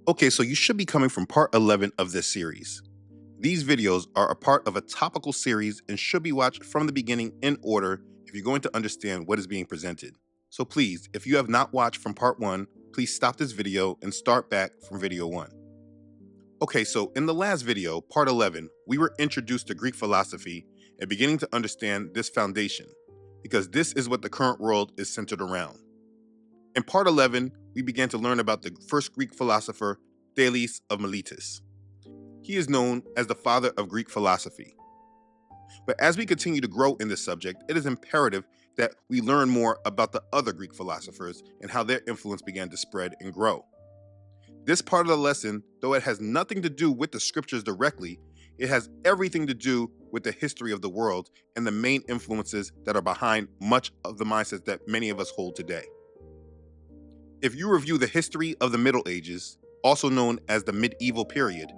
Okay, so you should be coming from part 11 of this series. These videos are a part of a topical series and should be watched from the beginning in order if you're going to understand what is being presented. So please, if you have not watched from part 1, please stop this video and start back from video 1. Okay, so in the last video, part 11, we were introduced to Greek philosophy and beginning to understand this foundation, because this is what the current world is centered around. In part 11, we began to learn about the first Greek philosopher, Thales of Miletus. He is known as the father of Greek philosophy. But as we continue to grow in this subject, it is imperative that we learn more about the other Greek philosophers and how their influence began to spread and grow. This part of the lesson, though it has nothing to do with the scriptures directly, it has everything to do with the history of the world and the main influences that are behind much of the mindsets that many of us hold today. If you review the history of the Middle Ages, also known as the medieval period,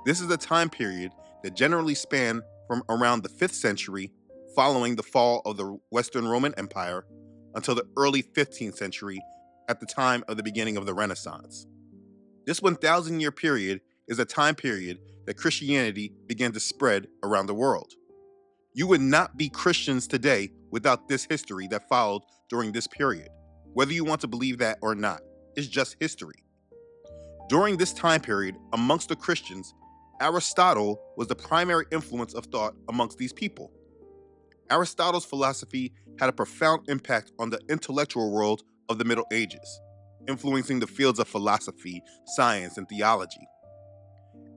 this is a time period that generally spanned from around the 5th century following the fall of the Western Roman Empire until the early 15th century at the time of the beginning of the Renaissance. This 1,000-year period is a time period that Christianity began to spread around the world. You would not be Christians today without this history that followed during this period. Whether you want to believe that or not, it's just history. During this time period, amongst the Christians, Aristotle was the primary influence of thought amongst these people. Aristotle's philosophy had a profound impact on the intellectual world of the Middle Ages, influencing the fields of philosophy, science, and theology.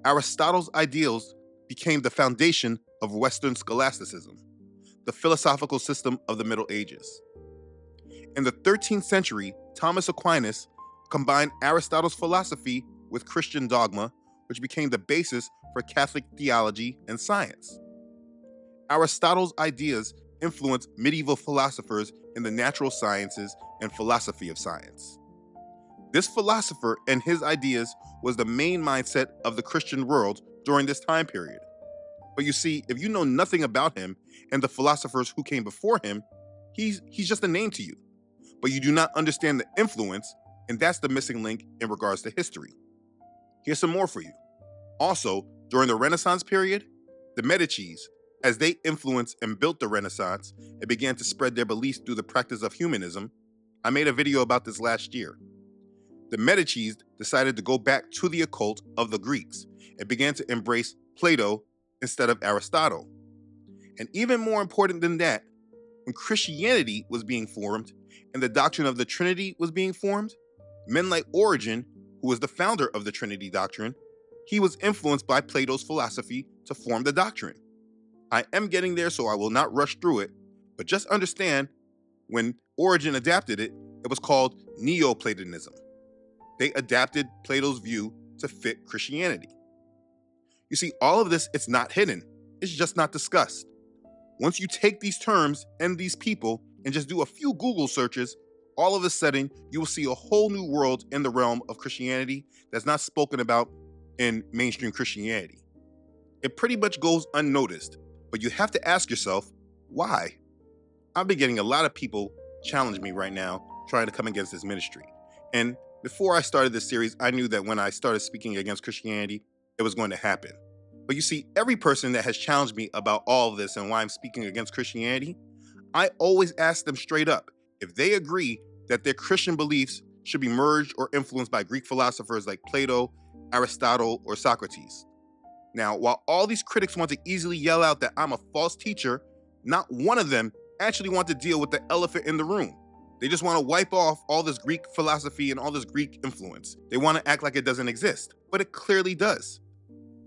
Aristotle's ideals became the foundation of Western scholasticism, the philosophical system of the Middle Ages. In the 13th century, Thomas Aquinas combined Aristotle's philosophy with Christian dogma, which became the basis for Catholic theology and science. Aristotle's ideas influenced medieval philosophers in the natural sciences and philosophy of science. This philosopher and his ideas was the main mindset of the Christian world during this time period. But you see, if you know nothing about him and the philosophers who came before him, he's just a name to you. But you do not understand the influence, and that's the missing link in regards to history. Here's some more for you. Also, during the Renaissance period, the Medicis, as they influenced and built the Renaissance and began to spread their beliefs through the practice of humanism, I made a video about this last year. The Medicis decided to go back to the occult of the Greeks and began to embrace Plato instead of Aristotle. And even more important than that, when Christianity was being formed and the doctrine of the Trinity was being formed, men like Origen, who was the founder of the Trinity doctrine, he was influenced by Plato's philosophy to form the doctrine. I am getting there, so I will not rush through it, but just understand when Origen adapted it, it was called Neoplatonism. They adapted Plato's view to fit Christianity. You see, all of this, it's not hidden. It's just not discussed. Once you take these terms and these people and just do a few Google searches, all of a sudden, you will see a whole new world in the realm of Christianity that's not spoken about in mainstream Christianity. It pretty much goes unnoticed, but you have to ask yourself, why? I've been getting a lot of people challenge me right now trying to come against this ministry. And before I started this series, I knew that when I started speaking against Christianity, it was going to happen. But you see, every person that has challenged me about all of this and why I'm speaking against Christianity, I always ask them straight up if they agree that their Christian beliefs should be merged or influenced by Greek philosophers like Plato, Aristotle, or Socrates. Now, while all these critics want to easily yell out that I'm a false teacher, not one of them actually want to deal with the elephant in the room. They just want to wipe off all this Greek philosophy and all this Greek influence. They want to act like it doesn't exist, but it clearly does.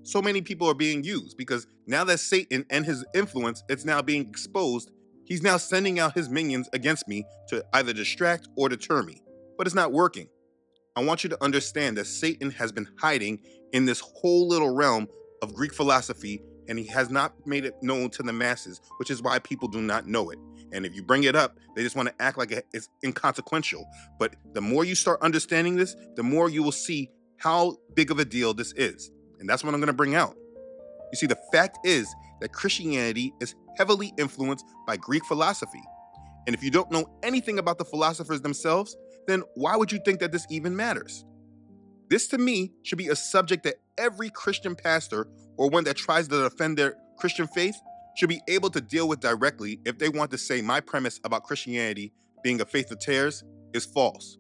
So many people are being used because now that Satan and his influence, it's now being exposed, he's now sending out his minions against me to either distract or deter me, but it's not working. I want you to understand that Satan has been hiding in this whole little realm of Greek philosophy, and he has not made it known to the masses, which is why people do not know it. And if you bring it up, they just want to act like it's inconsequential. But the more you start understanding this, the more you will see how big of a deal this is. And that's what I'm going to bring out. You see, the fact is that Christianity is heavily influenced by Greek philosophy. And if you don't know anything about the philosophers themselves, then why would you think that this even matters? This to me should be a subject that every Christian pastor or one that tries to defend their Christian faith should be able to deal with directly if they want to say my premise about Christianity being a faith of tares is false.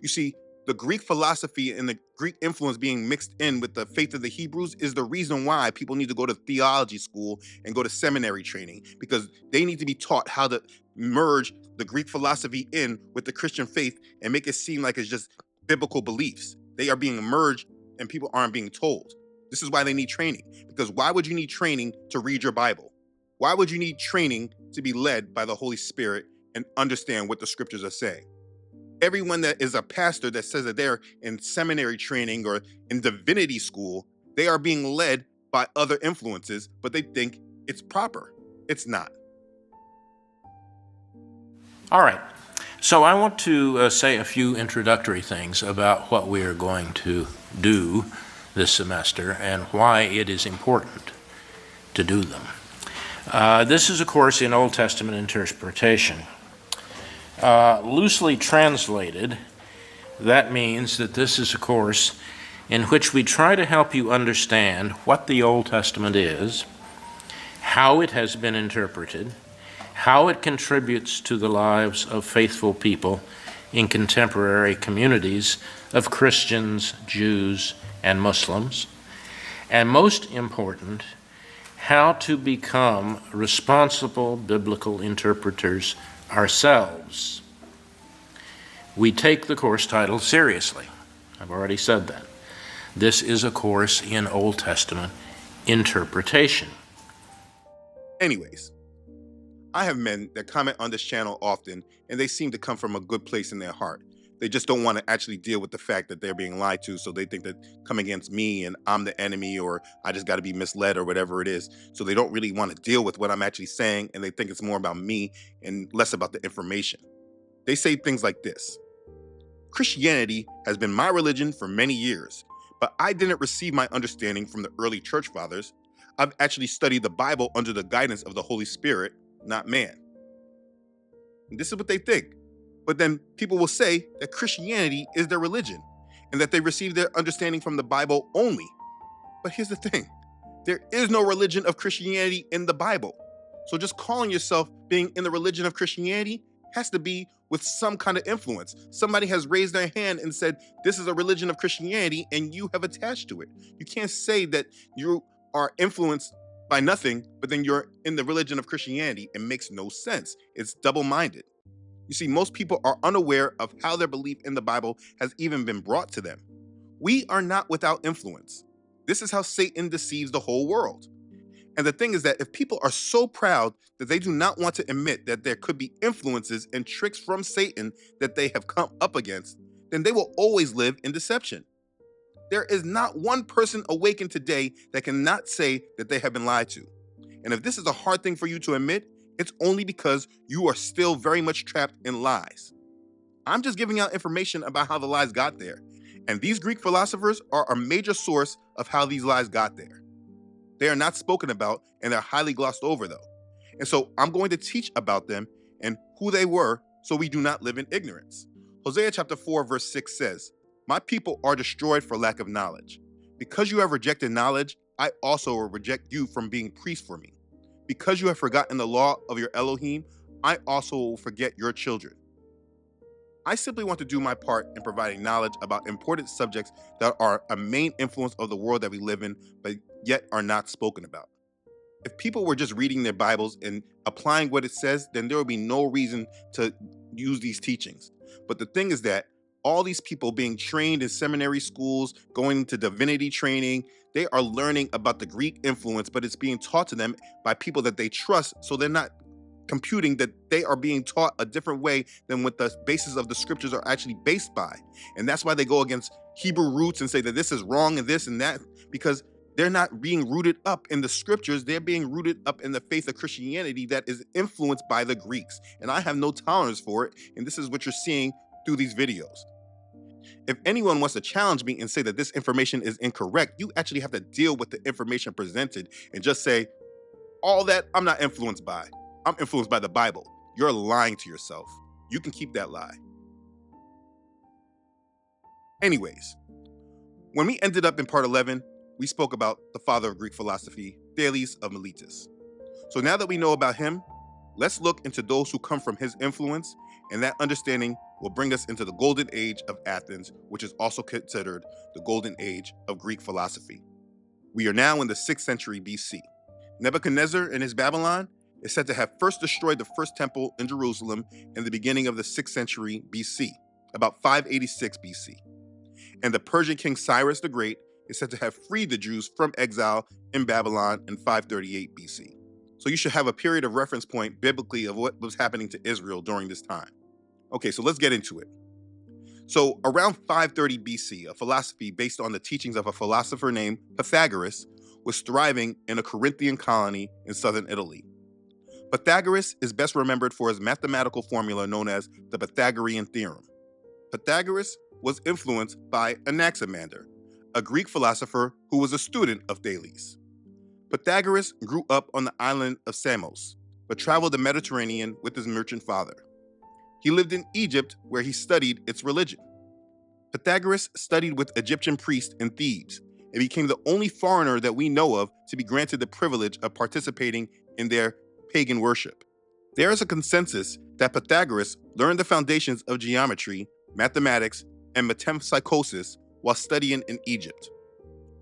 You see, the Greek philosophy and the Greek influence being mixed in with the faith of the Hebrews is the reason why people need to go to theology school and go to seminary training, because they need to be taught how to merge the Greek philosophy in with the Christian faith and make it seem like it's just biblical beliefs. They are being merged and people aren't being told. This is why they need training, because why would you need training to read your Bible? Why would you need training to be led by the Holy Spirit and understand what the scriptures are saying? Everyone that is a pastor that says that they're in seminary training or in divinity school, they are being led by other influences, but they think it's proper. It's not. All right. So I want to say a few introductory things about what we are going to do this semester and why it is important to do them. This is a course in Old Testament interpretation. Loosely translated, that means that this is a course in which we try to help you understand what the Old Testament is, how it has been interpreted, how it contributes to the lives of faithful people in contemporary communities of Christians, Jews, and Muslims, and most important, how to become responsible biblical interpreters ourselves. We take the course title seriously. I've already said that. This is a course in Old Testament interpretation. Anyways, I have men that comment on this channel often, and they seem to come from a good place in their heart. They just don't want to actually deal with the fact that they're being lied to, so they think that come against me and I'm the enemy, or I just got to be misled, or whatever it is. So they don't really want to deal with what I'm actually saying, and they think it's more about me and less about the information. They say things like this: Christianity has been my religion for many years, but I didn't receive my understanding from the early church fathers. I've actually studied the Bible under the guidance of the Holy Spirit, not man. And this is what they think. But then people will say that Christianity is their religion and that they receive their understanding from the Bible only. But here's the thing: there is no religion of Christianity in the Bible. So just calling yourself being in the religion of Christianity has to be with some kind of influence. Somebody has raised their hand and said, this is a religion of Christianity, and you have attached to it. You can't say that you are influenced by nothing, but then you're in the religion of Christianity. It makes no sense. It's double-minded. You see, most people are unaware of how their belief in the Bible has even been brought to them. We are not without influence. This is how Satan deceives the whole world. And the thing is that if people are so proud that they do not want to admit that there could be influences and tricks from Satan that they have come up against, then they will always live in deception. There is not one person awakened today that cannot say that they have been lied to. And if this is a hard thing for you to admit, it's only because you are still very much trapped in lies. I'm just giving out information about how the lies got there. And these Greek philosophers are a major source of how these lies got there. They are not spoken about, and they're highly glossed over, though. And so I'm going to teach about them and who they were, so we do not live in ignorance. Hosea chapter 4, verse 6 says, "My people are destroyed for lack of knowledge. Because you have rejected knowledge, I also will reject you from being priest for me. Because you have forgotten the law of your Elohim, I also will forget your children." I simply want to do my part in providing knowledge about important subjects that are a main influence of the world that we live in, but yet are not spoken about. If people were just reading their Bibles and applying what it says, then there would be no reason to use these teachings. But the thing is that all these people being trained in seminary schools, going to divinity training, they are learning about the Greek influence, but it's being taught to them by people that they trust, so they're not computing that they are being taught a different way than what the basis of the scriptures are actually based by. And that's why they go against Hebrew roots and say that this is wrong and this and that, because they're not being rooted up in the scriptures. They're being rooted up in the faith of Christianity that is influenced by the Greeks. And I have no tolerance for it. And this is what you're seeing through these videos. If anyone wants to challenge me and say that this information is incorrect, you actually have to deal with the information presented and just say, all that I'm not influenced by. I'm influenced by the Bible. You're lying to yourself. You can keep that lie. Anyways, When we ended up in part 11, we spoke about the father of Greek philosophy, Thales of Miletus. So now that we know about him, let's look into those who come from his influence, and that understanding will bring us into the golden age of Athens, which is also considered the golden age of Greek philosophy. We are now in the 6th century BC. Nebuchadnezzar and his Babylon is said to have first destroyed the first temple in Jerusalem in the beginning of the 6th century BC, about 586 BC. And the Persian king Cyrus the Great is said to have freed the Jews from exile in Babylon in 538 BC. So you should have a period of reference point biblically of what was happening to Israel during this time. Okay, so let's get into it. So around 530 BC, a philosophy based on the teachings of a philosopher named Pythagoras was thriving in a Corinthian colony in southern Italy. Pythagoras is best remembered for his mathematical formula known as the Pythagorean theorem. Pythagoras was influenced by Anaximander, a Greek philosopher who was a student of Thales. Pythagoras grew up on the island of Samos, but traveled the Mediterranean with his merchant father. He lived in Egypt, where he studied its religion. Pythagoras studied with Egyptian priests in Thebes and became the only foreigner that we know of to be granted the privilege of participating in their pagan worship. There is a consensus that Pythagoras learned the foundations of geometry, mathematics, and metempsychosis while studying in Egypt.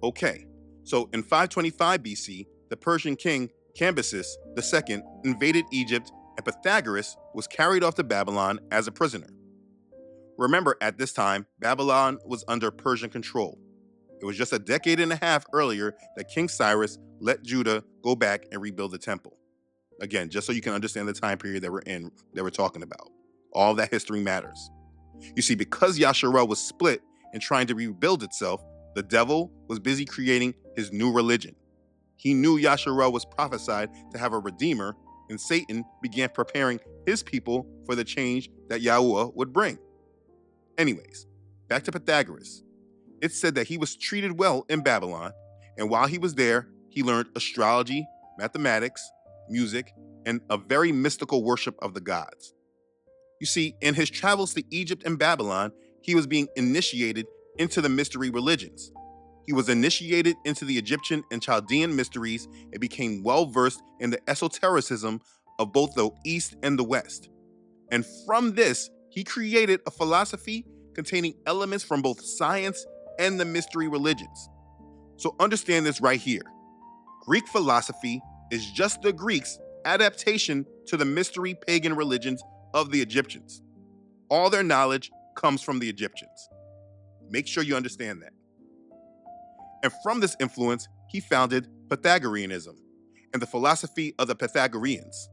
Okay, so in 525 BC, the Persian king Cambyses II invaded Egypt, and Pythagoras was carried off to Babylon as a prisoner. Remember, at this time, Babylon was under Persian control. It was just a decade and a half earlier that King Cyrus let Judah go back and rebuild the temple. Again, just so you can understand the time period that we're talking about. All that history matters. You see, because Yahshua was split and trying to rebuild itself, the devil was busy creating his new religion. He knew Yahshua was prophesied to have a redeemer, and Satan began preparing his people for the change that Yahuah would bring. Anyways, back to Pythagoras. It's said that he was treated well in Babylon, and while he was there, he learned astrology, mathematics, music, and a very mystical worship of the gods. You see, in his travels to Egypt and Babylon, he was being initiated into the mystery religions. He was initiated into the Egyptian and Chaldean mysteries and became well-versed in the esotericism of both the East and the West. And from this, he created a philosophy containing elements from both science and the mystery religions. So understand this right here. Greek philosophy is just the Greeks' adaptation to the mystery pagan religions of the Egyptians. All their knowledge comes from the Egyptians. Make sure you understand that. And from this influence, he founded Pythagoreanism and the philosophy of the Pythagoreans.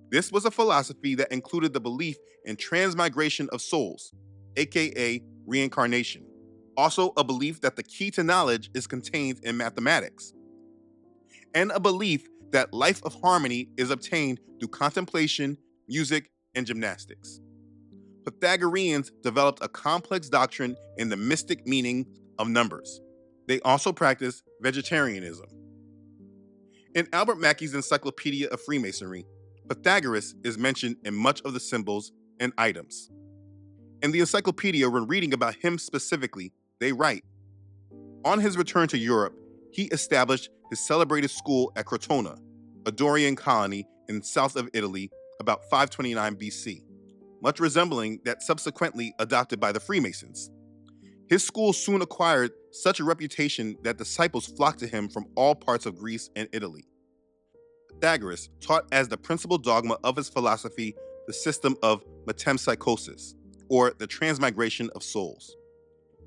This was a philosophy that included the belief in transmigration of souls, aka reincarnation. Also, a belief that the key to knowledge is contained in mathematics. And a belief that life of harmony is obtained through contemplation, music, and gymnastics. Pythagoreans developed a complex doctrine in the mystic meaning of numbers. They also practiced vegetarianism. In Albert Mackey's Encyclopedia of Freemasonry, Pythagoras is mentioned in much of the symbols and items. In the encyclopedia, when reading about him specifically, they write, on his return to Europe, he established his celebrated school at Crotona, a Dorian colony in south of Italy, about 529 BC, much resembling that subsequently adopted by the Freemasons. His school soon acquired such a reputation that disciples flocked to him from all parts of Greece and Italy. Pythagoras taught as the principal dogma of his philosophy the system of metempsychosis, or the transmigration of souls.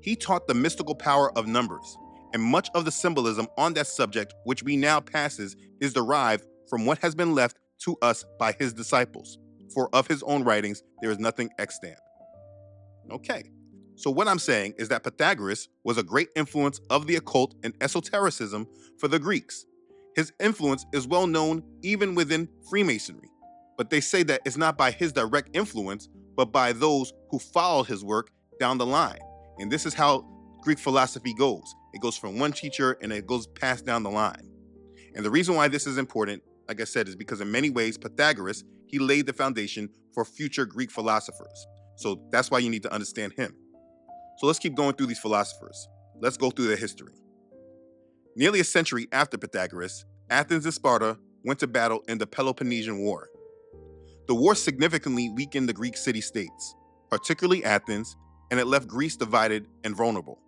He taught the mystical power of numbers, and much of the symbolism on that subject which we now passes is derived from what has been left to us by his disciples, for of his own writings there is nothing extant. Okay, so what I'm saying is that Pythagoras was a great influence of the occult and esotericism for the Greeks. His influence is well known even within Freemasonry, but they say that it's not by his direct influence, but by those who followed his work down the line. And this is how Greek philosophy goes. It goes from one teacher and it goes passed down the line. And the reason why this is important, like I said, is because in many ways, Pythagoras, he laid the foundation for future Greek philosophers. So that's why you need to understand him. So let's keep going through these philosophers. let's go through the history. Nearly a century after Pythagoras, Athens and Sparta went to battle in the Peloponnesian War. The war significantly weakened the Greek city-states, particularly Athens, and it left Greece divided and vulnerable.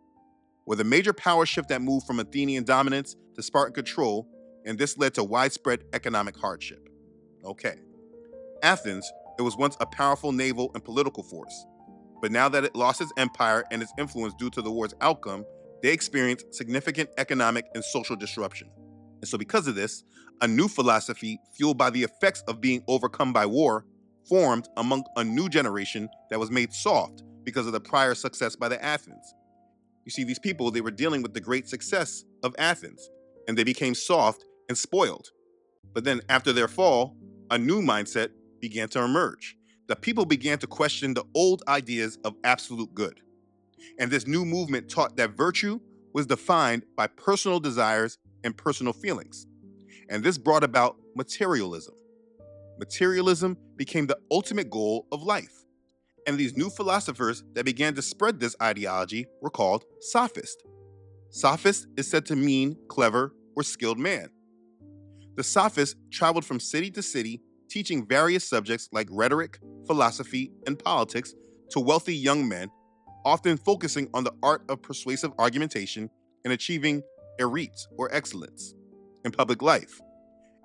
With a major power shift that moved from Athenian dominance to Spartan control, and this led to widespread economic hardship. Okay. Athens, it was once a powerful naval and political force, but now that it lost its empire and its influence due to the war's outcome, they experienced significant economic and social disruption. And so because of this, a new philosophy fueled by the effects of being overcome by war formed among a new generation that was made soft because of the prior success by the Athens. You see, these people, they were dealing with the great success of Athens, and they became soft and spoiled. But then after their fall, a new mindset began to emerge. The people began to question the old ideas of absolute good. And this new movement taught that virtue was defined by personal desires and personal feelings. And this brought about materialism. Materialism became the ultimate goal of life. And these new philosophers that began to spread this ideology were called sophists. Sophist is said to mean clever or skilled man. The sophists traveled from city to city, teaching various subjects like rhetoric, philosophy, and politics to wealthy young men, often focusing on the art of persuasive argumentation and achieving erit or excellence in public life.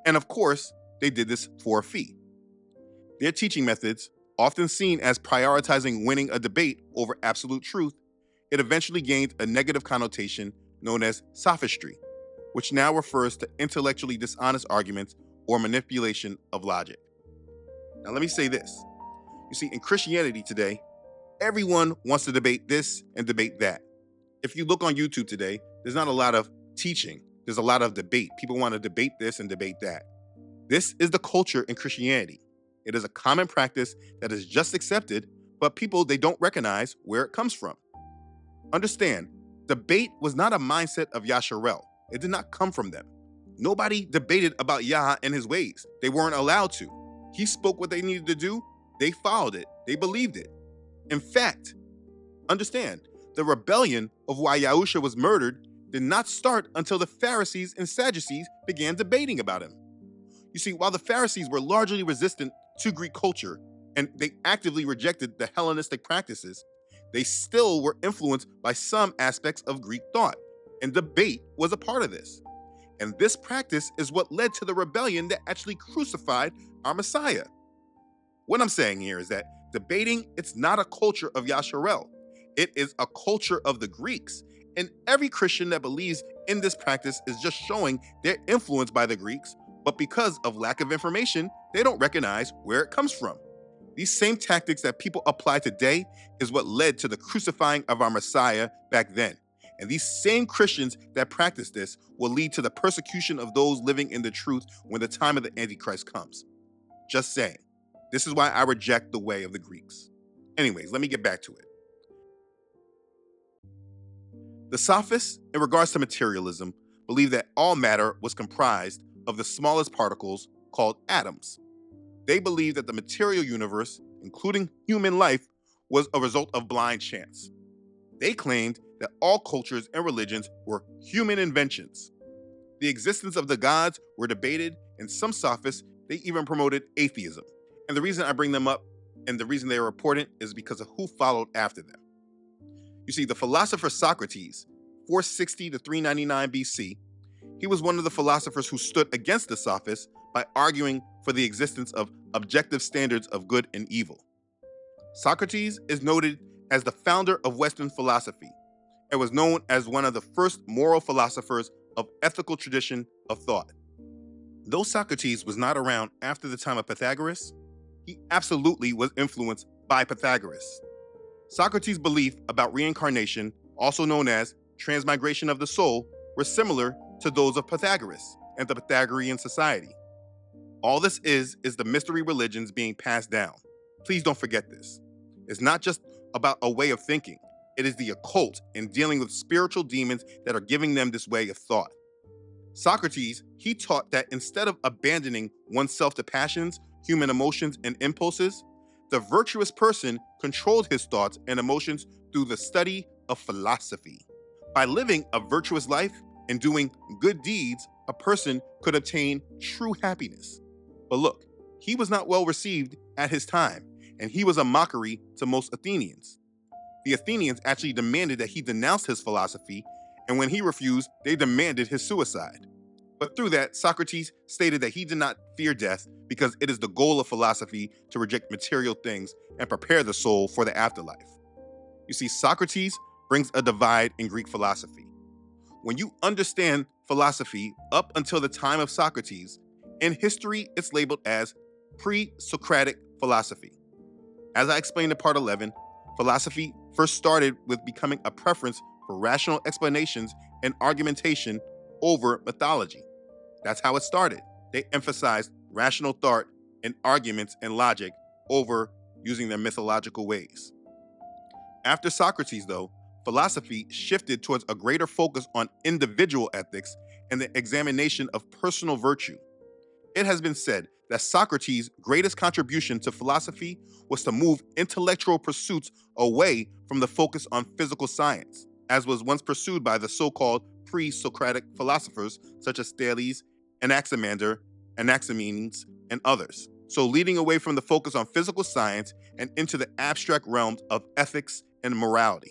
And of course, they did this for a fee. Their teaching methods, often seen as prioritizing winning a debate over absolute truth, it eventually gained a negative connotation known as sophistry, which now refers to intellectually dishonest arguments or manipulation of logic. Now, let me say this. You see, in Christianity today, everyone wants to debate this and debate that. If you look on YouTube today, there's not a lot of teaching. There's a lot of debate. People want to debate this and debate that. This is the culture in Christianity. It is a common practice that is just accepted, but people, they don't recognize where it comes from. Understand, debate was not a mindset of Yasharel. It did not come from them. Nobody debated about Yah and his ways. They weren't allowed to. He spoke what they needed to do. They followed it. They believed it. In fact, understand, the rebellion of why Yahusha was murdered did not start until the Pharisees and Sadducees began debating about him. You see, while the Pharisees were largely resistant to Greek culture and they actively rejected the Hellenistic practices, they still were influenced by some aspects of Greek thought, and debate was a part of this. And this practice is what led to the rebellion that actually crucified our Messiah. What I'm saying here is that debating, it's not a culture of Yasharel. It is a culture of the Greeks. And every Christian that believes in this practice is just showing they're influenced by the Greeks, but because of lack of information, they don't recognize where it comes from. These same tactics that people apply today is what led to the crucifying of our Messiah back then. And these same Christians that practice this will lead to the persecution of those living in the truth when the time of the Antichrist comes. Just saying. This is why I reject the way of the Greeks. Anyways, let me get back to it. The sophists, in regards to materialism, believed that all matter was comprised of the smallest particles called atoms. They believed that the material universe, including human life, was a result of blind chance. They claimed that all cultures and religions were human inventions. The existence of the gods were debated, and some sophists, they even promoted atheism. And the reason I bring them up and the reason they are important is because of who followed after them. You see, the philosopher Socrates, 460 to 399 BC, he was one of the philosophers who stood against the sophists by arguing for the existence of objective standards of good and evil. Socrates is noted as the founder of Western philosophy and was known as one of the first moral philosophers of ethical tradition of thought. Though Socrates was not around after the time of Pythagoras, he absolutely was influenced by Pythagoras. Socrates' belief about reincarnation, also known as transmigration of the soul, were similar to those of Pythagoras and the Pythagorean society. All this is the mystery religions being passed down. Please don't forget this. It's not just about a way of thinking. It is the occult and dealing with spiritual demons that are giving them this way of thought. Socrates, he taught that instead of abandoning oneself to passions, human emotions, and impulses, the virtuous person controlled his thoughts and emotions through the study of philosophy. By living a virtuous life and doing good deeds, a person could obtain true happiness. But look, he was not well received at his time, and he was a mockery to most Athenians. The Athenians actually demanded that he denounce his philosophy, and when he refused, they demanded his suicide. But through that, Socrates stated that he did not fear death because it is the goal of philosophy to reject material things and prepare the soul for the afterlife. You see, Socrates brings a divide in Greek philosophy. When you understand philosophy up until the time of Socrates, in history it's labeled as pre-Socratic philosophy. As I explained in part 11, philosophy first started with becoming a preference for rational explanations and argumentation over mythology. That's how it started. They emphasized rational thought and arguments and logic over using their mythological ways. After Socrates, though, philosophy shifted towards a greater focus on individual ethics and the examination of personal virtue. It has been said that Socrates' greatest contribution to philosophy was to move intellectual pursuits away from the focus on physical science, as was once pursued by the so-called pre-Socratic philosophers such as Thales, Anaximander, Anaximenes, and others. So leading away from the focus on physical science and into the abstract realms of ethics and morality.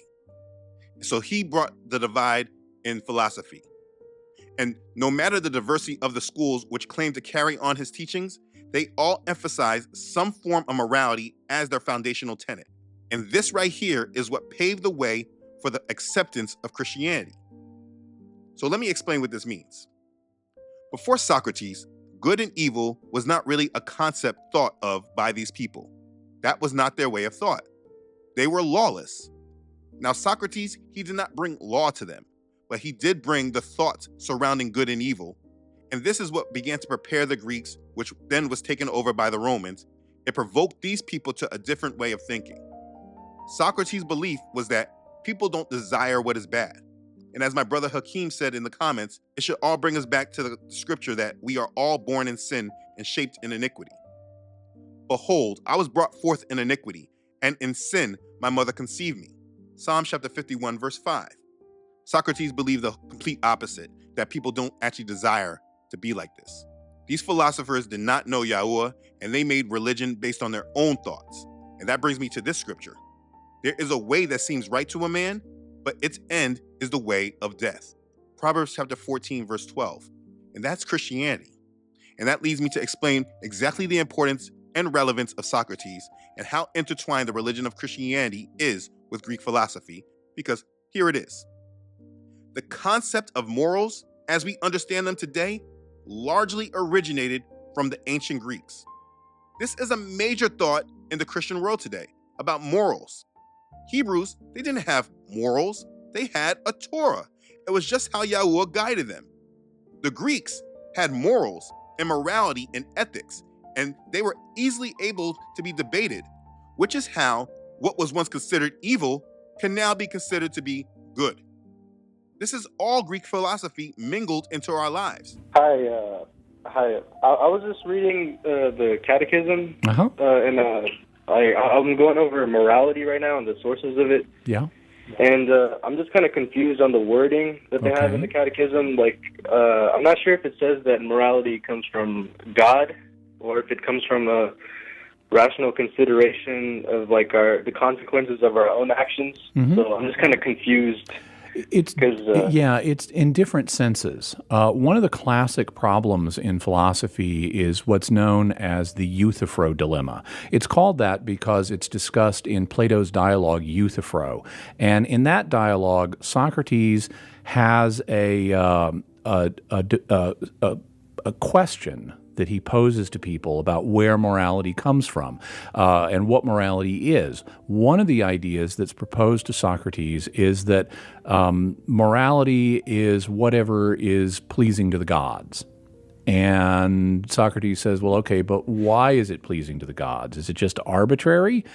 So he brought the divide in philosophy. And no matter the diversity of the schools which claim to carry on his teachings, they all emphasize some form of morality as their foundational tenet. And this right here is what paved the way for the acceptance of Christianity. So let me explain what this means. Before Socrates, good and evil was not really a concept thought of by these people. That was not their way of thought. They were lawless. Now, Socrates, he did not bring law to them, but he did bring the thoughts surrounding good and evil. And this is what began to prepare the Greeks, which then was taken over by the Romans. It provoked these people to a different way of thinking. Socrates' belief was that people don't desire what is bad. And as my brother Hakeem said in the comments, it should all bring us back to the scripture that we are all born in sin and shaped in iniquity. Behold, I was brought forth in iniquity, and in sin my mother conceived me. Psalm chapter 51, verse 5. Socrates believed the complete opposite, that people don't actually desire to be like this. These philosophers did not know Yahuah, and they made religion based on their own thoughts. And that brings me to this scripture. There is a way that seems right to a man, but its end is the way of death. Proverbs chapter 14, verse 12. And that's Christianity. And that leads me to explain exactly the importance and relevance of Socrates and how intertwined the religion of Christianity is with Greek philosophy, because here it is. The concept of morals, as we understand them today, largely originated from the ancient Greeks. This is a major thought in the Christian world today about morals. Hebrews, they didn't have morals, they had a Torah. It was just how Yahuah guided them. The Greeks had morals and morality and ethics, and they were easily able to be debated, which is how what was once considered evil can now be considered to be good. This is all Greek philosophy mingled into our lives. Hi. I was just reading the Catechism, and I'm going over morality right now and the sources of it. Yeah. And I'm just kind of confused on the wording that they have in the Catechism. Like, I'm not sure if it says that morality comes from God or if it comes from a rational consideration of like the consequences of our own actions. Mm-hmm. So I'm just kind of confused. It's in different senses. One of the classic problems in philosophy is what's known as the Euthyphro dilemma. It's called that because it's discussed in Plato's dialogue Euthyphro, and in that dialogue, Socrates has a question that he poses to people about where morality comes from and what morality is. One of the ideas that's proposed to Socrates is that morality is whatever is pleasing to the gods. And Socrates says, well, okay, but why is it pleasing to the gods? Is it just arbitrary,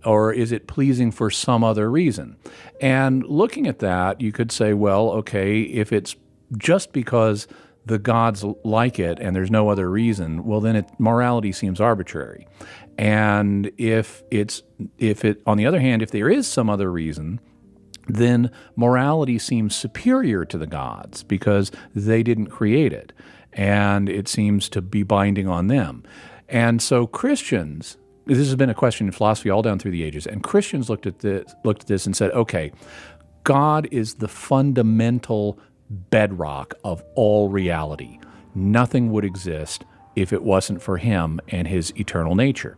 or is it pleasing for some other reason? And looking at that, you could say, well, okay, if it's just because the gods like it and there's no other reason, well, then morality seems arbitrary. And if on the other hand, if there is some other reason, then morality seems superior to the gods because they didn't create it, and it seems to be binding on them. And so Christians, this has been a question in philosophy all down through the ages, and Christians looked at this and said, okay, God is the fundamental bedrock of all reality. Nothing would exist if it wasn't for him and his eternal nature.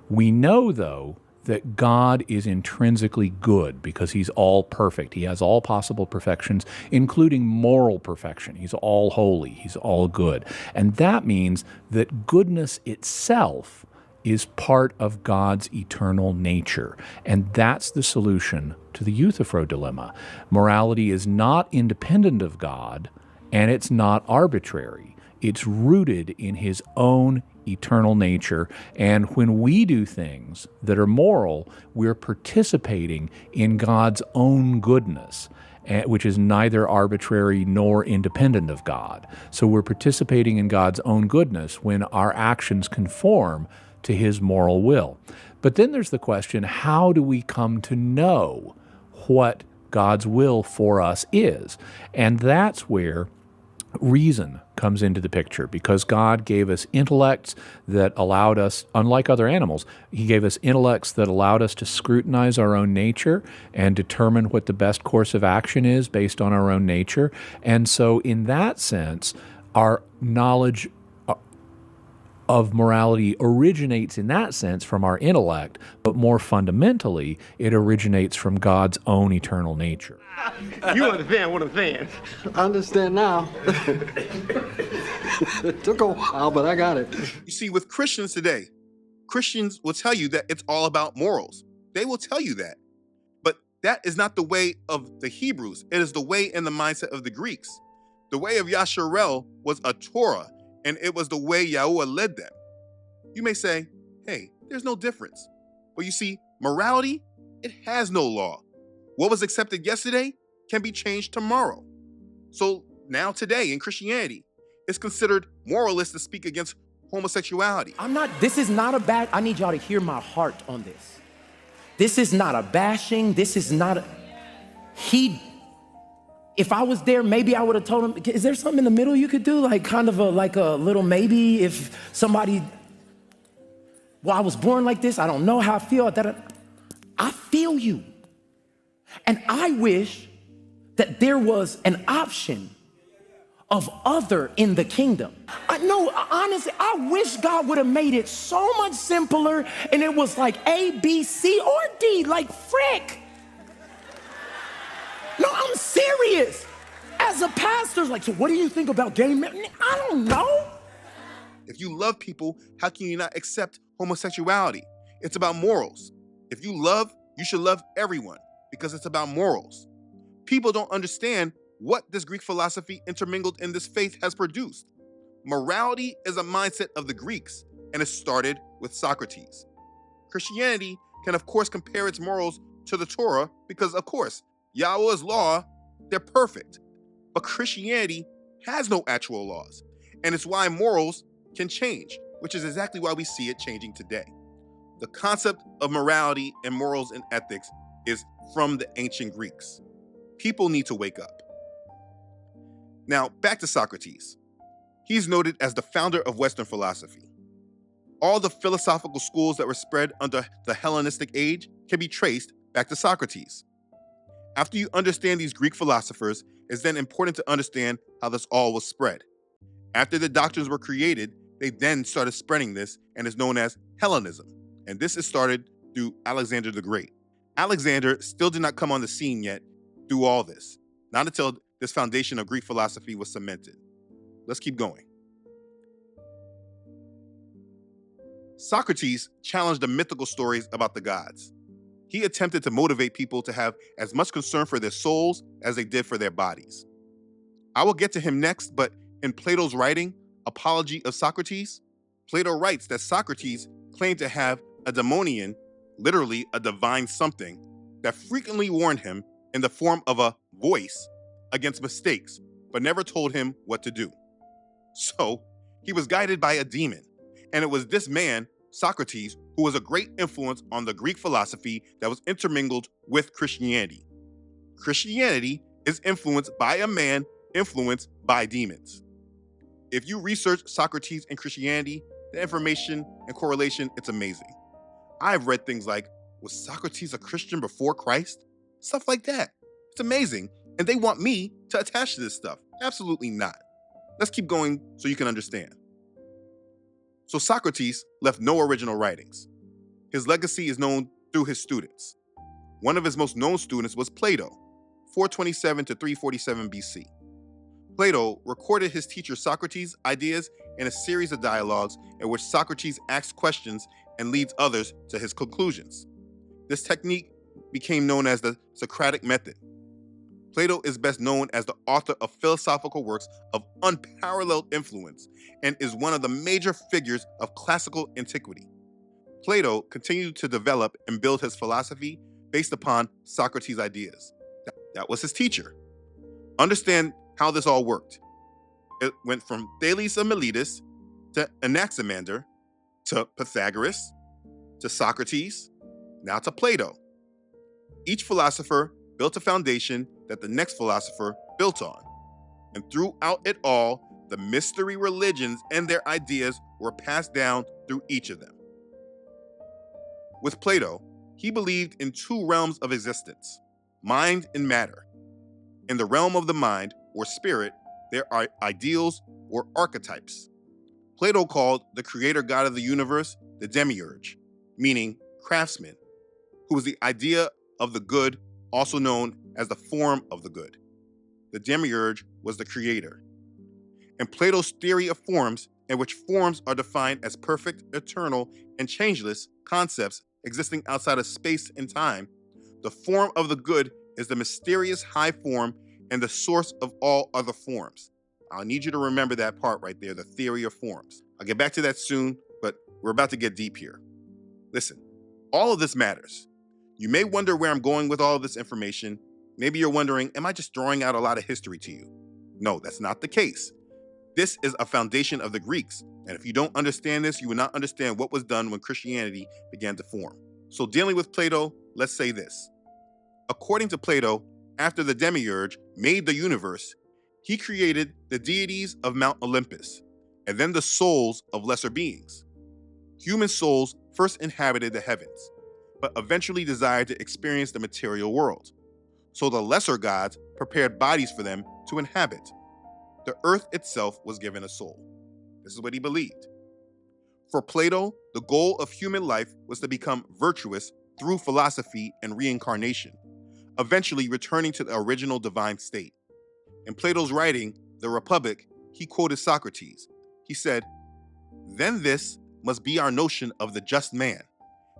We know, though, that God is intrinsically good because he's all perfect. He has all possible perfections, including moral perfection. He's all holy. He's all good. And that means that goodness itself is part of God's eternal nature. And that's the solution to the Euthyphro dilemma. Morality is not independent of God, and it's not arbitrary. It's rooted in his own eternal nature, and when we do things that are moral, we're participating in God's own goodness, which is neither arbitrary nor independent of God. So we're participating in God's own goodness when our actions conform to his moral will. But then there's the question, how do we come to know what God's will for us is? And that's where reason comes into the picture, because God gave us intellects that allowed us, unlike other animals, he gave us intellects that allowed us to scrutinize our own nature and determine what the best course of action is based on our own nature. And so in that sense, our knowledge of morality originates in that sense from our intellect, but more fundamentally, it originates from God's own eternal nature. You understand what I'm saying? I understand now. It took a while, but I got it. You see, with Christians today, Christians will tell you that it's all about morals. They will tell you that. But that is not the way of the Hebrews. It is the way and the mindset of the Greeks. The way of Yasharel was a Torah, and it was the way Yahuah led them. You may say, hey, there's no difference. But you see, morality, it has no law. What was accepted yesterday can be changed tomorrow. So now today in Christianity, it's considered moralist to speak against homosexuality. This is not a bad, I need y'all to hear my heart on this. This is not a bashing, this is not a, if I was there, maybe I would have told him, is there something in the middle you could do? Like kind of like a little maybe if somebody, well, I was born like this, I don't know how I feel. I feel you. And I wish that there was an option of other in the kingdom. Honestly, I wish God would have made it so much simpler and it was like A, B, C, or D, like frick. No, I'm serious. As a pastor, like, so what do you think about gay men? I don't know. If you love people, how can you not accept homosexuality? It's about morals. If you love, you should love everyone because it's about morals. People don't understand what this Greek philosophy intermingled in this faith has produced. Morality is a mindset of the Greeks, and it started with Socrates. Christianity can, of course, compare its morals to the Torah because, of course, Yahuah's law, they're perfect. But Christianity has no actual laws, and it's why morals can change, which is exactly why we see it changing today. The concept of morality and morals and ethics is from the ancient Greeks. People need to wake up. Now, back to Socrates. He's noted as the founder of Western philosophy. All the philosophical schools that were spread under the Hellenistic age can be traced back to Socrates. After you understand these Greek philosophers, it's then important to understand how this all was spread. After the doctrines were created, they then started spreading this and is known as Hellenism. And this is started through Alexander the Great. Alexander still did not come on the scene yet through all this, not until this foundation of Greek philosophy was cemented. Let's keep going. Socrates challenged the mythical stories about the gods. He attempted to motivate people to have as much concern for their souls as they did for their bodies. I will get to him next, but in Plato's writing, Apology of Socrates, Plato writes that Socrates claimed to have a daemonian, literally a divine something, that frequently warned him in the form of a voice against mistakes, but never told him what to do. So he was guided by a demon, and it was this man, Socrates, who was a great influence on the Greek philosophy that was intermingled with Christianity. Christianity is influenced by a man influenced by demons. If you research Socrates and Christianity, the information and correlation, it's amazing. I've read things like, was Socrates a Christian before Christ? Stuff like that. It's amazing. And they want me to attach to this stuff. Absolutely not. Let's keep going so you can understand. So Socrates left no original writings. His legacy is known through his students. One of his most known students was Plato, 427 to 347 BC. Plato recorded his teacher Socrates' ideas in a series of dialogues in which Socrates asks questions and leads others to his conclusions. This technique became known as the Socratic method. Plato is best known as the author of philosophical works of unparalleled influence and is one of the major figures of classical antiquity. Plato continued to develop and build his philosophy based upon Socrates' ideas. That was his teacher. Understand how this all worked. It went from Thales of Miletus to Anaximander to Pythagoras to Socrates, now to Plato. Each philosopher built a foundation that the next philosopher built on. And throughout it all, the mystery religions and their ideas were passed down through each of them. With Plato, he believed in two realms of existence, mind and matter. In the realm of the mind, or spirit, there are ideals or archetypes. Plato called the creator god of the universe the demiurge, meaning craftsman, who was the idea of the good, also known as the form of the good. The demiurge was the creator. In Plato's theory of forms, in which forms are defined as perfect, eternal, and changeless concepts existing outside of space and time, the form of the good is the mysterious high form and the source of all other forms. I'll need you to remember that part right there, the theory of forms. I'll get back to that soon, but we're about to get deep here. Listen, all of this matters. You may wonder where I'm going with all of this information. Maybe you're wondering, am I just throwing out a lot of history to you? No, that's not the case. This is a foundation of the Greeks, and if you don't understand this, you will not understand what was done when Christianity began to form. So dealing with Plato, let's say this. According to Plato, after the demiurge made the universe, he created the deities of Mount Olympus, and then the souls of lesser beings. Human souls first inhabited the heavens, but eventually desired to experience the material world. So the lesser gods prepared bodies for them to inhabit. The earth itself was given a soul. This is what he believed. For Plato, the goal of human life was to become virtuous through philosophy and reincarnation, eventually returning to the original divine state. In Plato's writing, The Republic, he quoted Socrates. He said, "Then this must be our notion of the just man,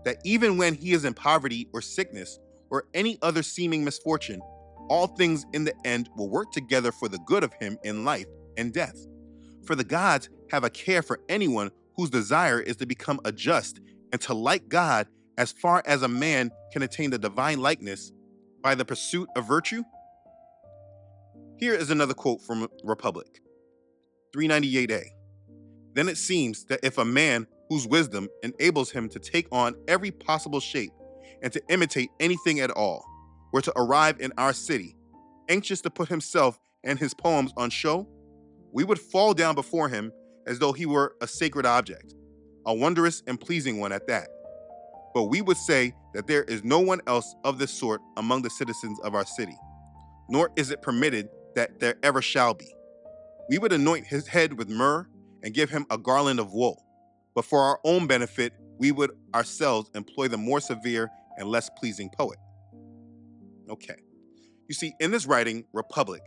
that even when he is in poverty or sickness or any other seeming misfortune, all things in the end will work together for the good of him in life and death. For the gods have a care for anyone whose desire is to become a just and to like God as far as a man can attain the divine likeness by the pursuit of virtue." Here is another quote from Republic, 398a. "Then it seems that if a man whose wisdom enables him to take on every possible shape and to imitate anything at all were to arrive in our city, anxious to put himself and his poems on show, we would fall down before him as though he were a sacred object, a wondrous and pleasing one at that. But we would say that there is no one else of this sort among the citizens of our city, nor is it permitted that there ever shall be. We would anoint his head with myrrh and give him a garland of wool, but for our own benefit, we would ourselves employ the more severe and less pleasing poet." Okay. You see, in this writing, Republic,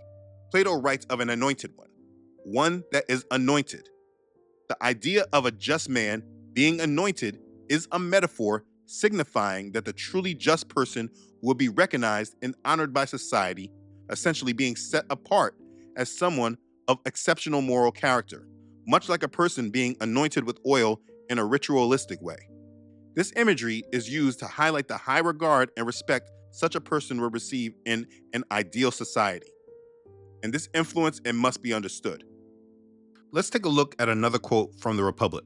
Plato writes of an anointed one that is anointed. The idea of a just man being anointed is a metaphor signifying that the truly just person will be recognized and honored by society, essentially being set apart as someone of exceptional moral character, much like a person being anointed with oil in a ritualistic way. This imagery is used to highlight the high regard and respect such a person will receive in an ideal society. And this influence, it must be understood. Let's take a look at another quote from the Republic.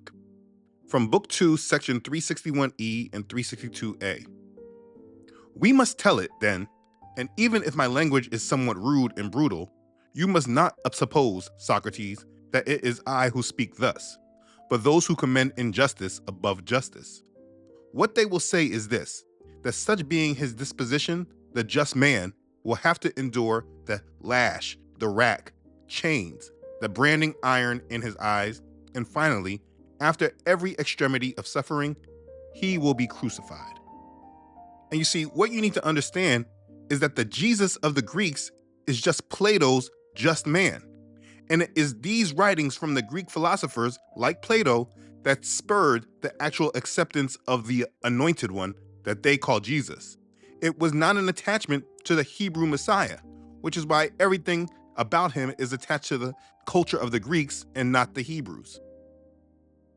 From Book 2, Section 361E and 362A. "We must tell it, then, And even if my language is somewhat rude and brutal, you must not suppose, Socrates, that it is I who speak thus, but those who commend injustice above justice. What they will say is this, that such being his disposition, the just man will have to endure the lash, the rack, chains, the branding iron in his eyes, and finally, after every extremity of suffering, he will be crucified. And you see, what you need to understand is that the Jesus of the Greeks is just Plato's just man. And it is these writings from the Greek philosophers, like Plato, that spurred the actual acceptance of the anointed one that they call Jesus. It was not an attachment to the Hebrew Messiah, which is why everything about him is attached to the culture of the Greeks and not the Hebrews.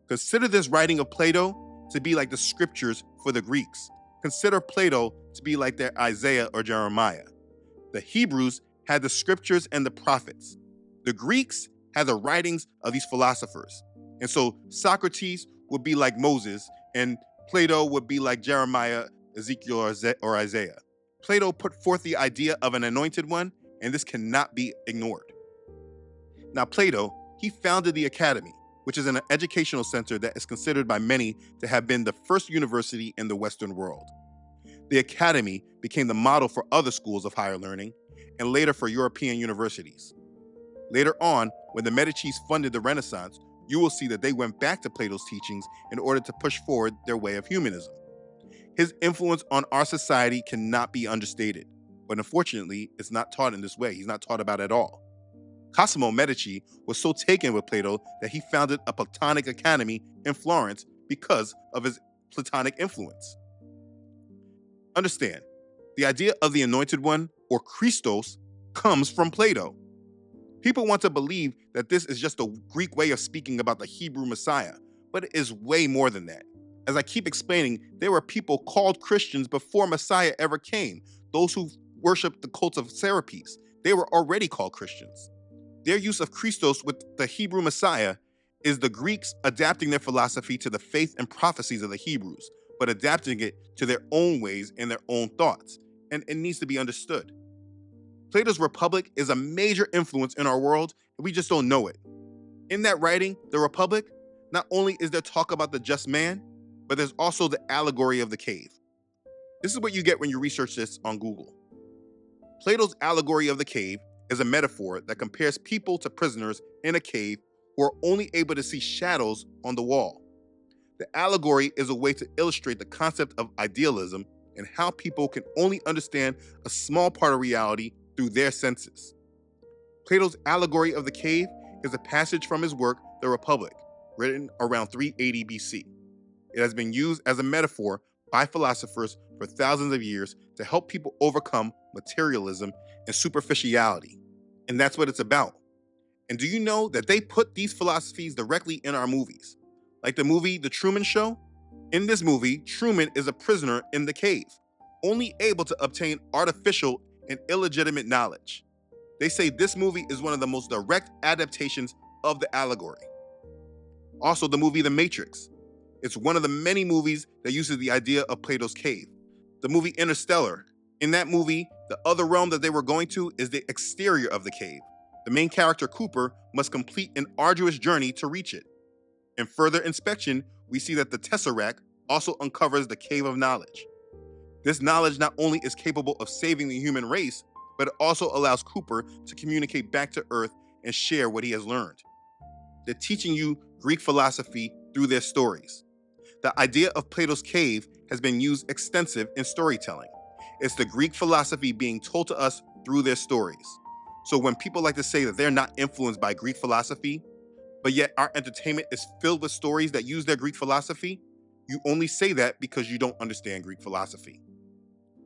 Consider this writing of Plato to be like the scriptures for the Greeks. Consider Plato to be like their Isaiah or Jeremiah. The Hebrews had the scriptures and the prophets. The Greeks had the writings of these philosophers. And so Socrates would be like Moses, and Plato would be like Jeremiah, Ezekiel, or Isaiah. Plato put forth the idea of an anointed one, and this cannot be ignored. Now, Plato, he founded the Academy, which is an educational center that is considered by many to have been the first university in the Western world. The Academy became the model for other schools of higher learning, and later for European universities. Later on, when the Medicis funded the Renaissance, you will see that they went back to Plato's teachings in order to push forward their way of humanism. His influence on our society cannot be understated, but unfortunately, it's not taught in this way. He's not taught about it at all. Cosimo Medici was so taken with Plato that he founded a Platonic academy in Florence because of his Platonic influence. Understand, the idea of the Anointed One, or Christos, comes from Plato. People want to believe that this is just a Greek way of speaking about the Hebrew Messiah, but it is way more than that. As I keep explaining, there were people called Christians before Messiah ever came. Those who worshiped the cult of Serapis, they were already called Christians. Their use of Christos with the Hebrew Messiah is the Greeks adapting their philosophy to the faith and prophecies of the Hebrews, but adapting it to their own ways and their own thoughts, and it needs to be understood. Plato's Republic is a major influence in our world, and we just don't know it. In that writing, The Republic, not only is there talk about the just man, but there's also the allegory of the cave. This is what you get when you research this on Google. Plato's allegory of the cave is a metaphor that compares people to prisoners in a cave who are only able to see shadows on the wall. The allegory is a way to illustrate the concept of idealism and how people can only understand a small part of reality through their senses. Plato's allegory of the cave is a passage from his work, The Republic, written around 380 BC. It has been used as a metaphor by philosophers for thousands of years to help people overcome materialism and superficiality. And that's what it's about. And do you know that they put these philosophies directly in our movies? Like the movie The Truman Show? In this movie, Truman is a prisoner in the cave, only able to obtain artificial and illegitimate knowledge. They say this movie is one of the most direct adaptations of the allegory. Also, the movie The Matrix. It's one of the many movies that uses the idea of Plato's cave. The movie Interstellar. In that movie, the other realm that they were going to is the exterior of the cave. The main character, Cooper, must complete an arduous journey to reach it. In further inspection, we see that the Tesseract also uncovers the cave of knowledge. This knowledge not only is capable of saving the human race, but it also allows Cooper to communicate back to Earth and share what he has learned. They're teaching you Greek philosophy through their stories. The idea of Plato's cave has been used extensive in storytelling. It's the Greek philosophy being told to us through their stories. So when people like to say that they're not influenced by Greek philosophy, but yet our entertainment is filled with stories that use their Greek philosophy, you only say that because you don't understand Greek philosophy.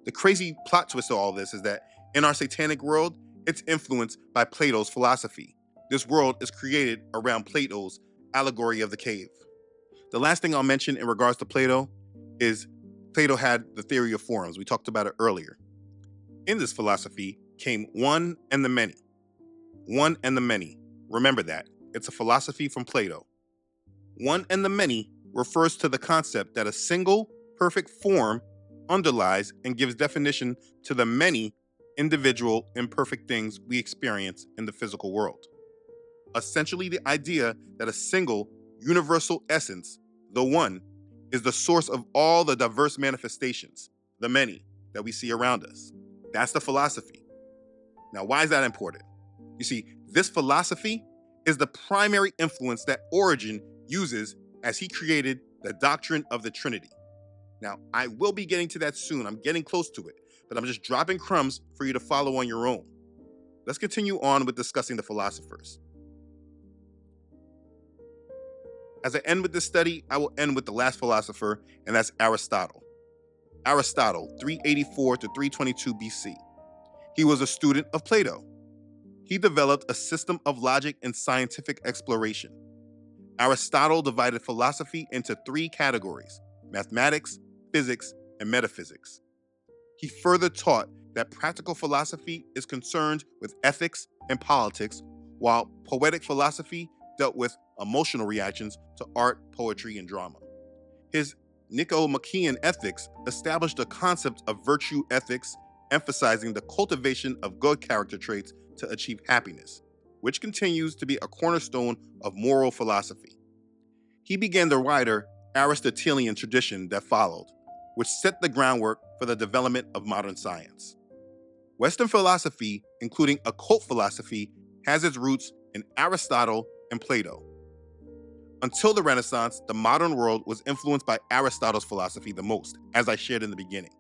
The crazy plot twist of all this is that in our satanic world, it's influenced by Plato's philosophy. This world is created around Plato's allegory of the cave. The last thing I'll mention in regards to Plato is Plato had the theory of forms. We talked about it earlier. In this philosophy came one and the many. One and the many. Remember that. It's a philosophy from Plato. One and the many refers to the concept that a single perfect form underlies and gives definition to the many individual, imperfect things we experience in the physical world. Essentially, the idea that a single, universal essence, the one, is the source of all the diverse manifestations, the many, that we see around us. That's the philosophy. Now, why is that important? You see, this philosophy is the primary influence that Origen uses as he created the doctrine of the Trinity. Now, I will be getting to that soon. I'm getting close to it, but I'm just dropping crumbs for you to follow on your own. Let's continue on with discussing the philosophers. As I end with this study, I will end with the last philosopher, and that's Aristotle. Aristotle, 384 to 322 BC. He was a student of Plato. He developed a system of logic and scientific exploration. Aristotle divided philosophy into three categories: mathematics, physics, and metaphysics. He further taught that practical philosophy is concerned with ethics and politics, while poetic philosophy dealt with emotional reactions to art, poetry, and drama. His Nicomachean ethics established a concept of virtue ethics, emphasizing the cultivation of good character traits to achieve happiness, which continues to be a cornerstone of moral philosophy. He began the wider Aristotelian tradition that followed, which set the groundwork for the development of modern science. Western philosophy, including occult philosophy, has its roots in Aristotle and Plato. Until the Renaissance, the modern world was influenced by Aristotle's philosophy the most, as I shared in the beginning.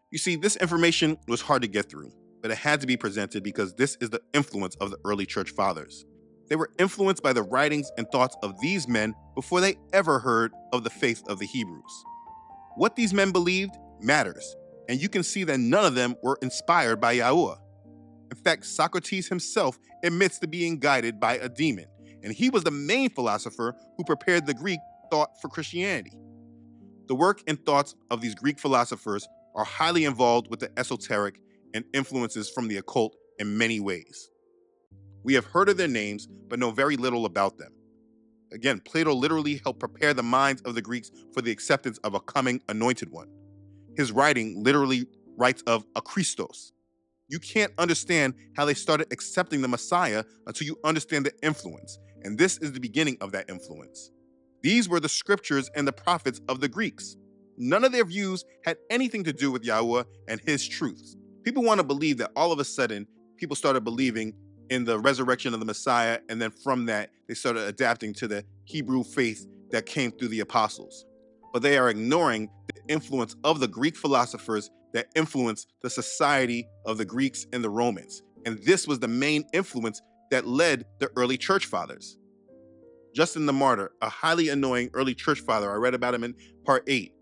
You see, this information was hard to get through, but it had to be presented because this is the influence of the early church fathers. They were influenced by the writings and thoughts of these men before they ever heard of the faith of the Hebrews. What these men believed matters, and you can see that none of them were inspired by Yahuah. In fact, Socrates himself admits to being guided by a demon, and he was the main philosopher who prepared the Greek thought for Christianity. The work and thoughts of these Greek philosophers are highly involved with the esoteric and influences from the occult in many ways. We have heard of their names, but know very little about them. Again, Plato literally helped prepare the minds of the Greeks for the acceptance of a coming anointed one. His writing literally writes of a Christos. You can't understand how they started accepting the Messiah until you understand the influence, and this is the beginning of that influence. These were the scriptures and the prophets of the Greeks. None of their views had anything to do with Yahuah and his truths. People want to believe that all of a sudden, people started believing in the resurrection of the Messiah, and then from that, they started adapting to the Hebrew faith that came through the apostles. But they are ignoring the influence of the Greek philosophers that influenced the society of the Greeks and the Romans. And this was the main influence that led the early church fathers. Justin the Martyr, a highly annoying early church father, I read about him in part 8.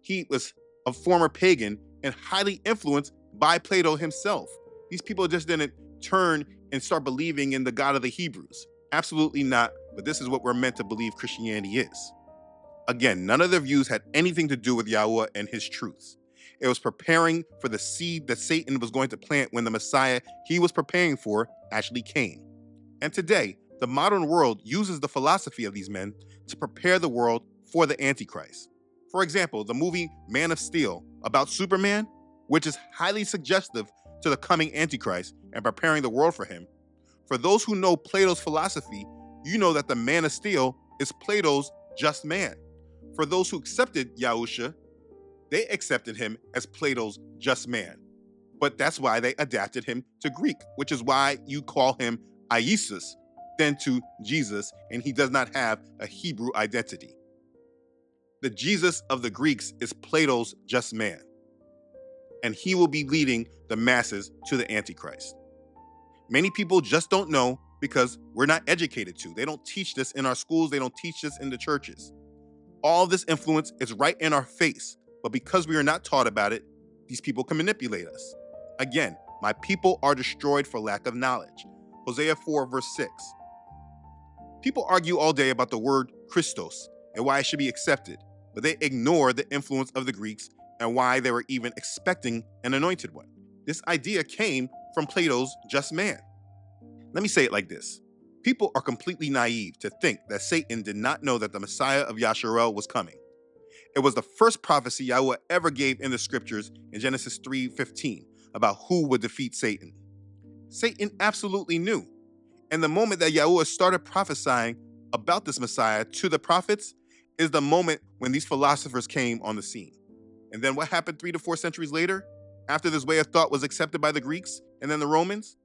He was a former pagan and highly influenced by Plato himself. These people just didn't turn and start believing in the God of the Hebrews. Absolutely not, but this is what we're meant to believe Christianity is. Again, none of their views had anything to do with Yahuah and his truths. It was preparing for the seed that Satan was going to plant when the Messiah he was preparing for actually came. And today, the modern world uses the philosophy of these men to prepare the world for the Antichrist. For example, the movie Man of Steel about Superman, which is highly suggestive to the coming Antichrist and preparing the world for him. For those who know Plato's philosophy, you know that the Man of Steel is Plato's just man. For those who accepted Yahusha, they accepted him as Plato's just man. But that's why they adapted him to Greek, which is why you call him Iesus, then to Jesus, and he does not have a Hebrew identity. The Jesus of the Greeks is Plato's just man, and he will be leading the masses to the Antichrist. Many people just don't know because we're not educated to. They don't teach this in our schools. They don't teach this in the churches. All this influence is right in our face, but because we are not taught about it, these people can manipulate us. Again, my people are destroyed for lack of knowledge. Hosea 4 verse 6. People argue all day about the word Christos and why it should be accepted, but they ignore the influence of the Greeks and why they were even expecting an anointed one. This idea came from Plato's just man. Let me say it like this. People are completely naive to think that Satan did not know that the Messiah of Yasharel was coming. It was the first prophecy Yahuah ever gave in the scriptures in Genesis 3:15 about who would defeat Satan. Satan absolutely knew. And the moment that Yahuwah started prophesying about this Messiah to the prophets is the moment when these philosophers came on the scene. And then what happened 3 to 4 centuries later, after this way of thought was accepted by the Greeks and then the Romans?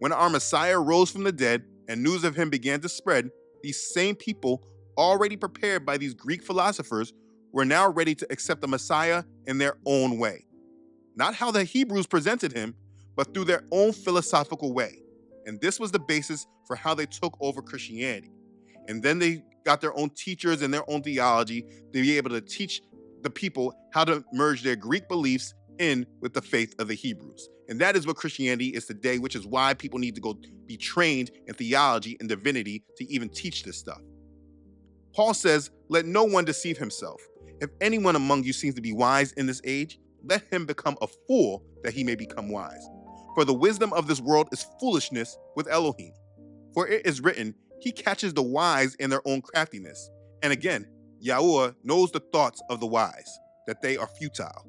When our Messiah rose from the dead and news of him began to spread, these same people, already prepared by these Greek philosophers, were now ready to accept the Messiah in their own way. Not how the Hebrews presented him, but through their own philosophical way. And this was the basis for how they took over Christianity. And then they got their own teachers and their own theology to be able to teach the people how to merge their Greek beliefs in with the faith of the Hebrews. And that is what Christianity is today, which is why people need to go be trained in theology and divinity to even teach this stuff. Paul says, "Let no one deceive himself. If anyone among you seems to be wise in this age, let him become a fool that he may become wise. For the wisdom of this world is foolishness with Elohim. For it is written, he catches the wise in their own craftiness. And again, Yahuwah knows the thoughts of the wise, that they are futile."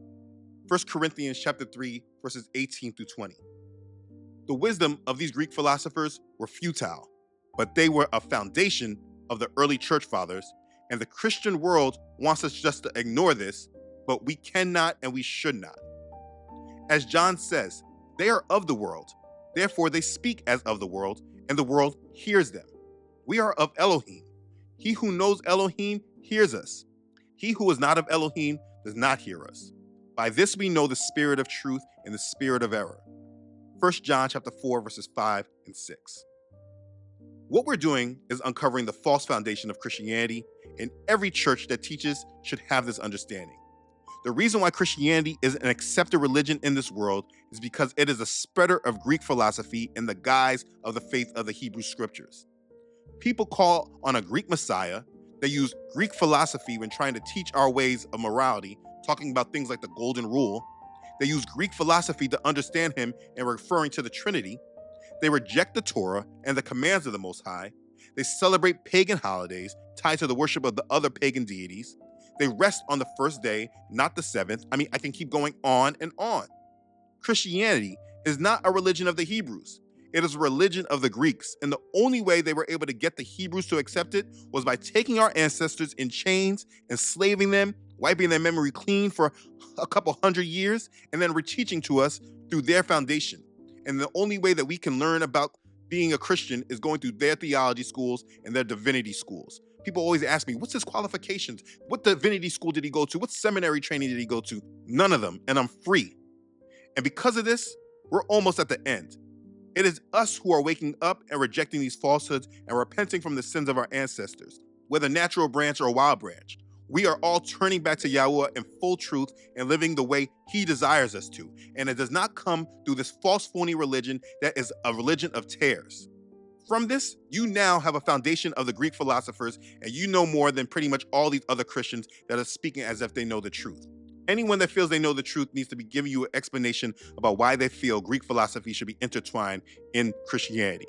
1 Corinthians chapter 3, verses 18 through 20. The wisdom of these Greek philosophers were futile, but they were a foundation of the early church fathers, and the Christian world wants us just to ignore this, but we cannot and we should not. As John says, they are of the world, therefore they speak as of the world, and the world hears them. We are of Elohim. He who knows Elohim hears us. He who is not of Elohim does not hear us. By this we know the spirit of truth and the spirit of error. 1 John chapter 4, verses 5 and 6. What we're doing is uncovering the false foundation of Christianity, and every church that teaches should have this understanding. The reason why Christianity is an accepted religion in this world is because it is a spreader of Greek philosophy in the guise of the faith of the Hebrew scriptures. People call on a Greek Messiah. They use Greek philosophy when trying to teach our ways of morality, talking about things like the golden rule. They use Greek philosophy to understand him and referring to the Trinity. They reject the Torah and the commands of the Most High. They celebrate pagan holidays tied to the worship of the other pagan deities. They rest on the first day, not the seventh. I can keep going on and on. Christianity is not a religion of the Hebrews. It is a religion of the Greeks, and the only way they were able to get the Hebrews to accept it was by taking our ancestors in chains, enslaving them, wiping their memory clean for a couple hundred years, and then reteaching to us through their foundation. And the only way that we can learn about being a Christian is going through their theology schools and their divinity schools. People always ask me, what's his qualifications? What divinity school did he go to? What seminary training did he go to? None of them, and I'm free. And because of this, we're almost at the end. It is us who are waking up and rejecting these falsehoods and repenting from the sins of our ancestors, whether natural branch or wild branch. We are all turning back to Yahuwah in full truth and living the way he desires us to. And it does not come through this false, phony religion that is a religion of tares. From this, you now have a foundation of the Greek philosophers, and you know more than pretty much all these other Christians that are speaking as if they know the truth. Anyone that feels they know the truth needs to be giving you an explanation about why they feel Greek philosophy should be intertwined in Christianity.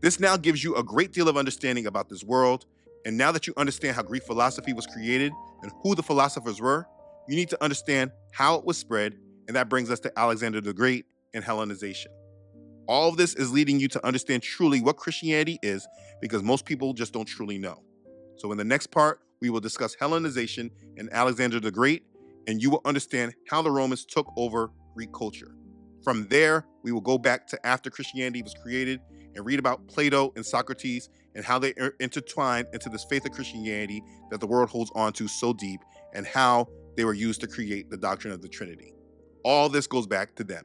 This now gives you a great deal of understanding about this world, and now that you understand how Greek philosophy was created and who the philosophers were, you need to understand how it was spread, and that brings us to Alexander the Great and Hellenization. All of this is leading you to understand truly what Christianity is, because most people just don't truly know. So in the next part, we will discuss Hellenization and Alexander the Great, and you will understand how the Romans took over Greek culture. From there, we will go back to after Christianity was created and read about Plato and Socrates and how they intertwined into this faith of Christianity that the world holds on to so deep, and how they were used to create the doctrine of the Trinity. All this goes back to them.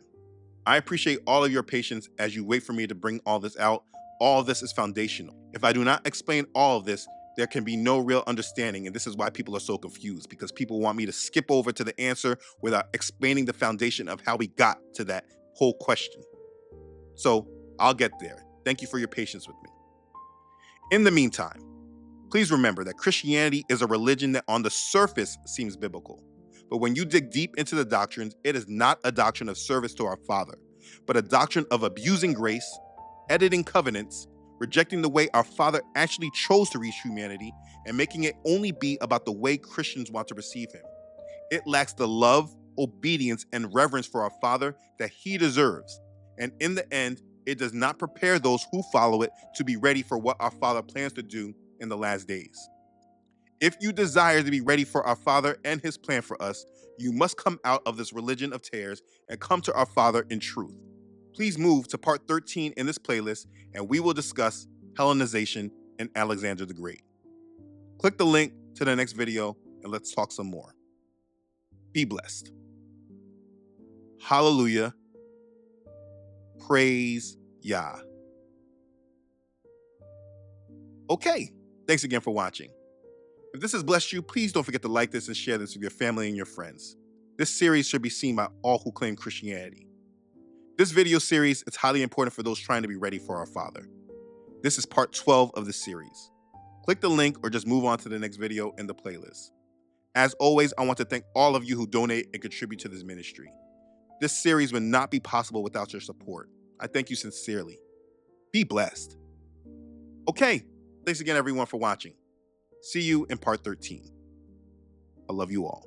I appreciate all of your patience as you wait for me to bring all this out. All of this is foundational. If I do not explain all of this, there can be no real understanding, and this is why people are so confused, because people want me to skip over to the answer without explaining the foundation of how we got to that whole question. So I'll get there. Thank you for your patience with me. In the meantime, please remember that Christianity is a religion that on the surface seems biblical. But when you dig deep into the doctrines, it is not a doctrine of service to our Father, but a doctrine of abusing grace, editing covenants, rejecting the way our Father actually chose to reach humanity, and making it only be about the way Christians want to receive him. It lacks the love, obedience, and reverence for our Father that He deserves. And in the end, it does not prepare those who follow it to be ready for what our Father plans to do in the last days. If you desire to be ready for our Father and His plan for us, you must come out of this religion of tares and come to our Father in truth. Please move to part 13 in this playlist, and we will discuss Hellenization and Alexander the Great. Click the link to the next video, and let's talk some more. Be blessed. Hallelujah. Praise Yah. Okay, thanks again for watching. If this has blessed you, please don't forget to like this and share this with your family and your friends. This series should be seen by all who claim Christianity. This video series is highly important for those trying to be ready for our Father. This is part 12 of the series. Click the link or just move on to the next video in the playlist. As always, I want to thank all of you who donate and contribute to this ministry. This series would not be possible without your support. I thank you sincerely. Be blessed. Okay, thanks again everyone for watching. See you in part 13. I love you all.